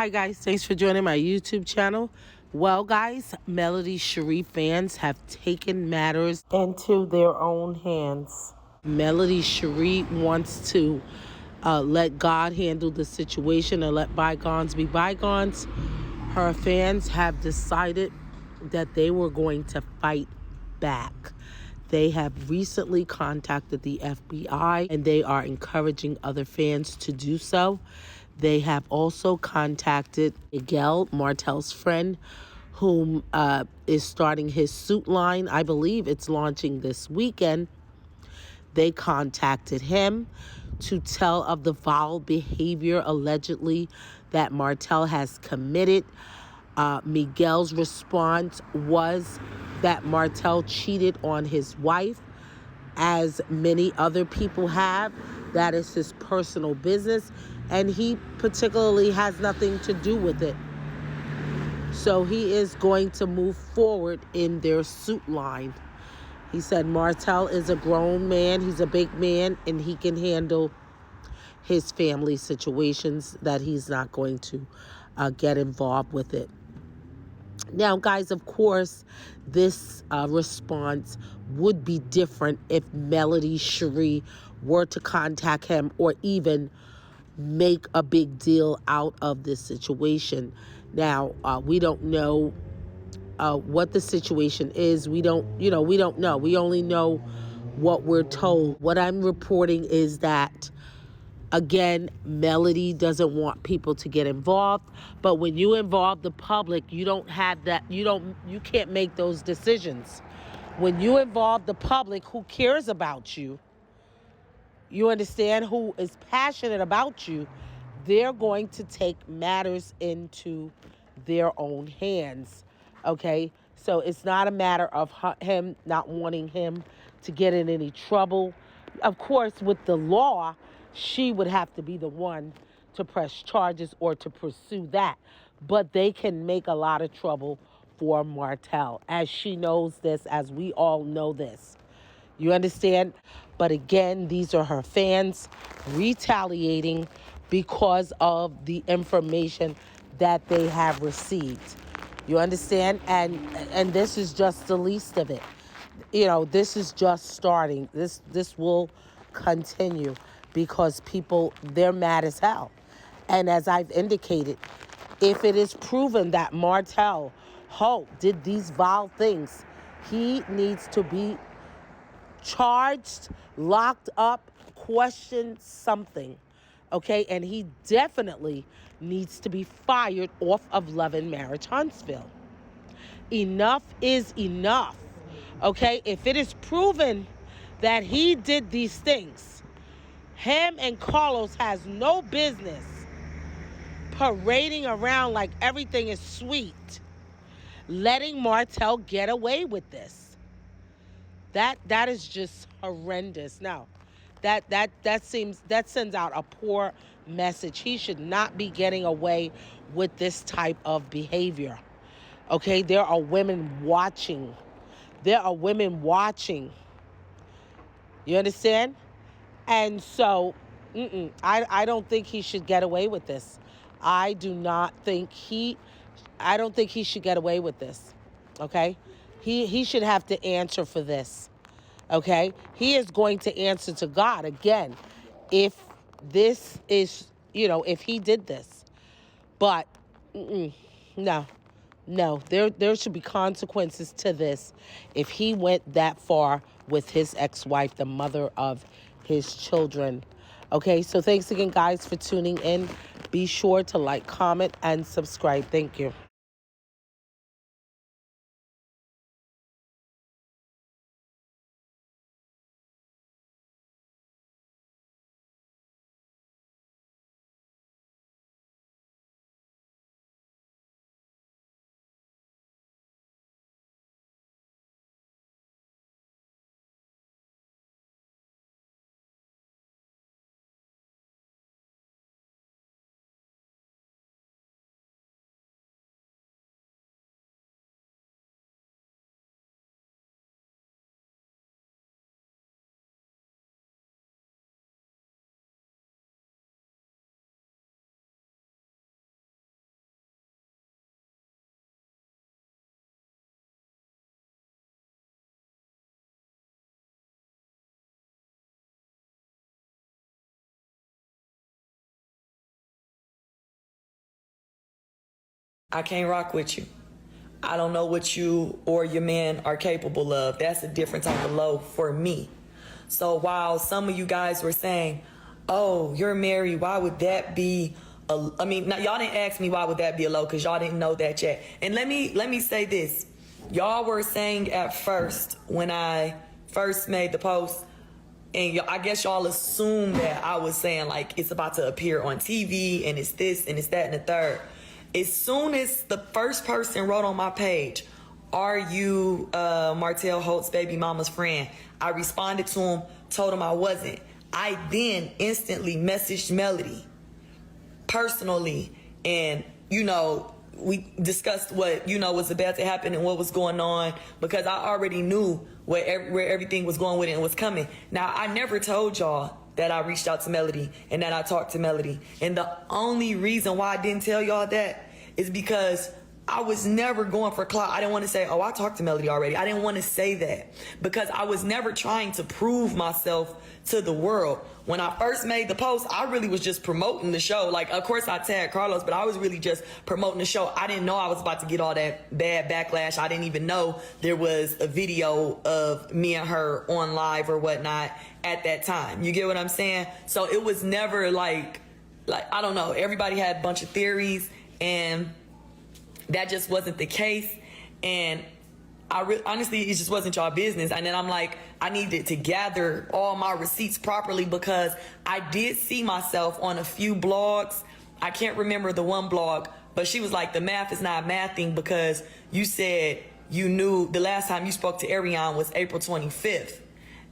Hi guys, thanks for joining my YouTube channel. Well guys, Melody Shari fans have taken matters into their own hands. Melody Shari wants to let God handle the situation and let bygones be bygones. Her fans have decided that they were going to fight back. They have recently contacted the FBI and they are encouraging other fans to do so. They have also contacted Miguel, Martel's friend, whom is starting his suit line. I believe it's launching this weekend. They contacted him to tell of the foul behavior allegedly that Martel has committed. Miguel's response was that Martel cheated on his wife, as many other people have. That is his personal business, and he particularly has nothing to do with it. So he is going to move forward in their suit line. He said Martel is a grown man, he's a big man, and he can handle his family situations, that he's not going to get involved with it. Now, guys, of course, this response would be different if Melody Shari were to contact him or even make a big deal out of this situation. Now, we don't know what the situation is. We don't know. We only know what we're told. What I'm reporting is that, again, Melody doesn't want people to get involved, but when you involve the public, you don't have that, you can't make those decisions. When you involve the public who cares about you, you understand, who is passionate about you, they're going to take matters into their own hands. Okay? So it's not a matter of him not wanting him to get in any trouble. Of course, with the law, she would have to be the one to press charges or to pursue that. But they can make a lot of trouble for Martel, as she knows this, as we all know this. You understand? But again, these are her fans retaliating because of the information that they have received. You understand? And this is just the least of it. This is just starting. This will continue because people, they're mad as hell. And as I've indicated, if it is proven that Martel Holt did these vile things, he needs to be charged, locked up, questioned, something. Okay? And he definitely needs to be fired off of Love and Marriage Huntsville. Enough is enough. Okay? If it is proven that he did these things, him and Carlos has no business parading around like everything is sweet, letting Martel get away with this. That is just horrendous. Now, that sends out a poor message. He should not be getting away with this type of behavior. Okay, there are women watching. There are women watching. You understand? And so, I don't think he should get away with this. I don't think he should get away with this. Okay? He should have to answer for this. Okay? He is going to answer to God again if this is, if he did this. But no. No, there should be consequences to this if he went that far with his ex-wife, the mother of his children. Okay, so thanks again, guys, for tuning in. Be sure to like, comment, and subscribe. Thank you. I can't rock with you. I don't know what you or your man are capable of. That's a different type of low for me. So while some of you guys were saying, oh, you're married, why would that be I mean, now, y'all didn't ask me why would that be a low, because y'all didn't know that yet. And let me say this. Y'all were saying at first, when I first made the post, and I guess y'all assumed that I was saying like it's about to appear on TV and it's this and it's that and the third. As soon as the first person wrote on my page, are you Martell Holt's baby mama's friend? I responded to him, told him I wasn't. I then instantly messaged Melody personally, and we discussed what was about to happen and what was going on, because I already knew where everything was going with it and was coming. Now, I never told y'all that I reached out to Melody and that I talked to Melody, and the only reason why I didn't tell y'all that is because I was never going for clout. I didn't want to say, oh, I talked to Melody already. I didn't want to say that because I was never trying to prove myself to the world. When I first made the post, I really was just promoting the show. Like, of course I tagged Carlos, but I was really just promoting the show. I didn't know I was about to get all that bad backlash. I didn't even know there was a video of me and her on live or whatnot at that time. You get what I'm saying? So it was never like I don't know. Everybody had a bunch of theories, and that just wasn't the case. And honestly, it just wasn't y'all business. And then I'm like, I needed to gather all my receipts properly, because I did see myself on a few blogs. I can't remember the one blog, but she was like, the math is not mathing, because you said you knew the last time you spoke to Ariane was April 25th.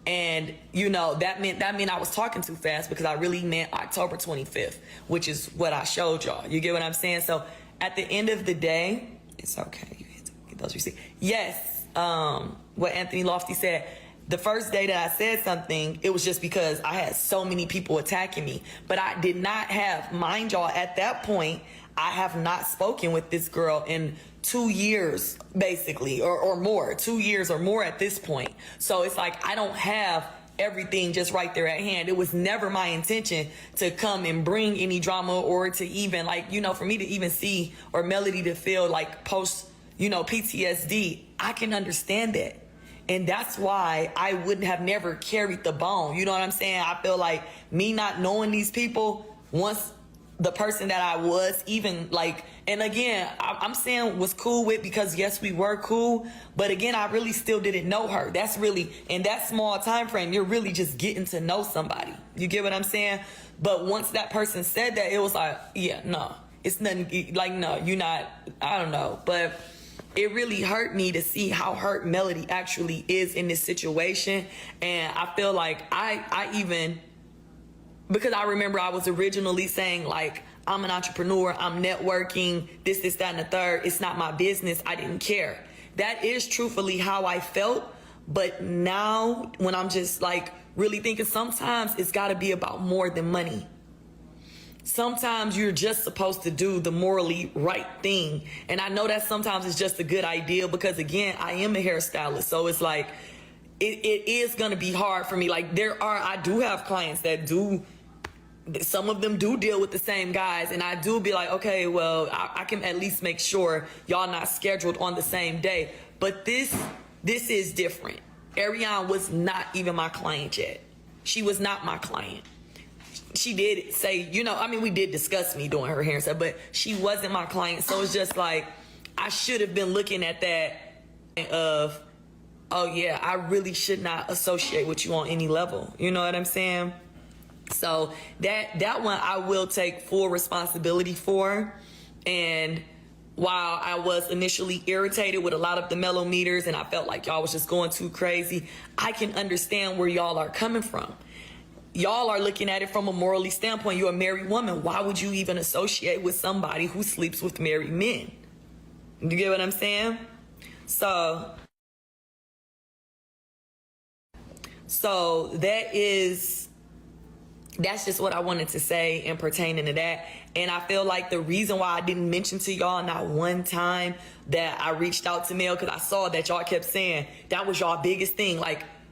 And that meant I was talking too fast, because I really meant October 25th, which is what I showed y'all. You get what I'm saying? So at the end of the day, it's okay. You get those receipts. Yes, what Anthony Lofty said. The first day that I said something, it was just because I had so many people attacking me. But I did not have, mind y'all, at that point, I have not spoken with this girl in 2 years, basically, or more. 2 years or more at this point. So it's like I don't have everything just right there at hand. It was never my intention to come and bring any drama, or to even for me to even see, or Melody to feel like post, PTSD. I can understand that. And that's why I wouldn't have never carried the bone. You know what I'm saying? I feel like me not knowing these people, once the person that I was even and again, I'm saying was cool with, because yes, we were cool, but again, I really still didn't know her. That's really, in that small time frame, you're really just getting to know somebody. You get what I'm saying? But once that person said that, it was like, yeah, no, it's nothing, no, you're not, I don't know. But it really hurt me to see how hurt Melody actually is in this situation. And I feel like I even, because I remember I was originally saying I'm an entrepreneur, I'm networking, this, that, and the third. It's not my business. I didn't care. That is truthfully how I felt. But now when I'm just really thinking, sometimes it's got to be about more than money. Sometimes you're just supposed to do the morally right thing. And I know that sometimes it's just a good idea, because again, I am a hairstylist. So it's it is going to be hard for me. I do have clients that do, some of them do deal with the same guys, and I do be like, okay, well, I can at least make sure y'all not scheduled on the same day. But this is different. Ariane was not even my client yet. She was not my client. She did say, we did discuss me doing her hair and stuff, but she wasn't my client. So it's just I should have been looking at that of, oh yeah, I really should not associate with you on any level. You know what I'm saying? So that one I will take full responsibility for. And while I was initially irritated with a lot of the mellow meters and I felt like y'all was just going too crazy, I can understand where y'all are coming from. Y'all are looking at it from a morally standpoint. You're a married woman. Why would you even associate with somebody who sleeps with married men? You get what I'm saying? So that's just what I wanted to say in pertaining to that. And I feel like the reason why I didn't mention to y'all not one time that I reached out to Mel, because I saw that y'all kept saying that was y'all biggest thing.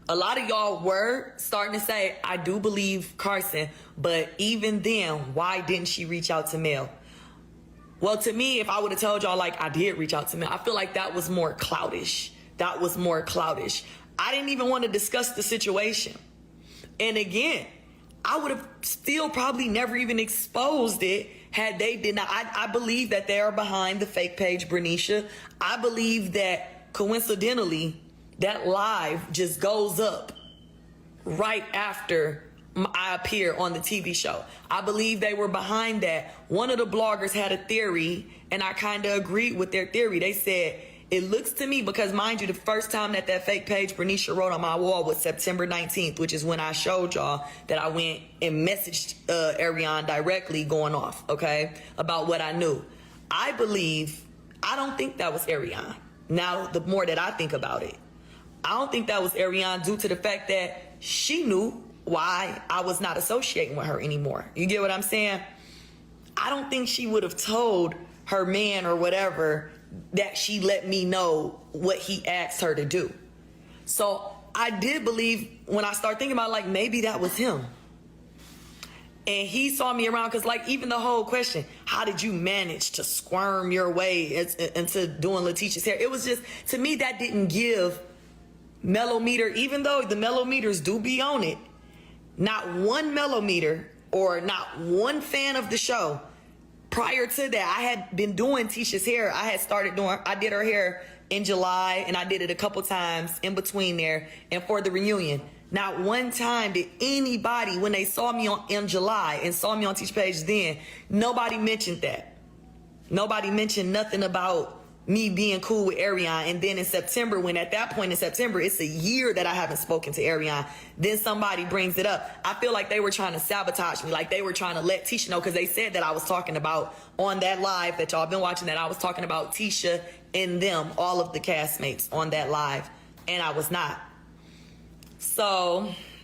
A lot of y'all were starting to say, I do believe Carson, but even then, why didn't she reach out to Mel? Well, to me, if I would have told y'all, like, I did reach out to men, I feel like that was more cloutish. That was more cloutish. I didn't even want to discuss the situation. And again, I would have still probably never even exposed it had they did not. I believe that they are behind the fake page, Bernicia. I believe that coincidentally, that live just goes up right after I appear on the TV show. I believe they were behind that. One of the bloggers had a theory, and I kind of agreed with their theory. They said, it looks to me, because mind you, the first time that fake page Bernicia wrote on my wall was September 19th, which is when I showed y'all that I went and messaged Ariane directly going off, okay, about what I knew. I don't think that was Ariane. Now, the more that I think about it, I don't think that was Ariane due to the fact that she knew why I was not associating with her anymore. You get what I'm saying? I don't think she would have told her man or whatever that she let me know what he asked her to do. So I did believe, when I started thinking about, like, maybe that was him. And he saw me around, because, like, even the whole question, how did you manage to squirm your way into doing Letitia's hair? It was just, to me, that didn't give Mellometer, even though the Mellometers do be on it, not one Mellometer or not one fan of the show. Prior to that, I had been doing Tisha's hair. I did her hair in July, and I did it a couple times in between there and for the reunion. Not one time did anybody, when they saw me in July and saw me on Tisha's page then, nobody mentioned that. Nobody mentioned nothing about me being cool with Ariane. And then in September, when at that point in September, it's a year that I haven't spoken to Ariane, then somebody brings it up. I feel like they were trying to sabotage me, like they were trying to let Tisha know, because they said that I was talking about, on that live that y'all been watching, that I was talking about Tisha and them, all of the castmates on that live, and I was not. So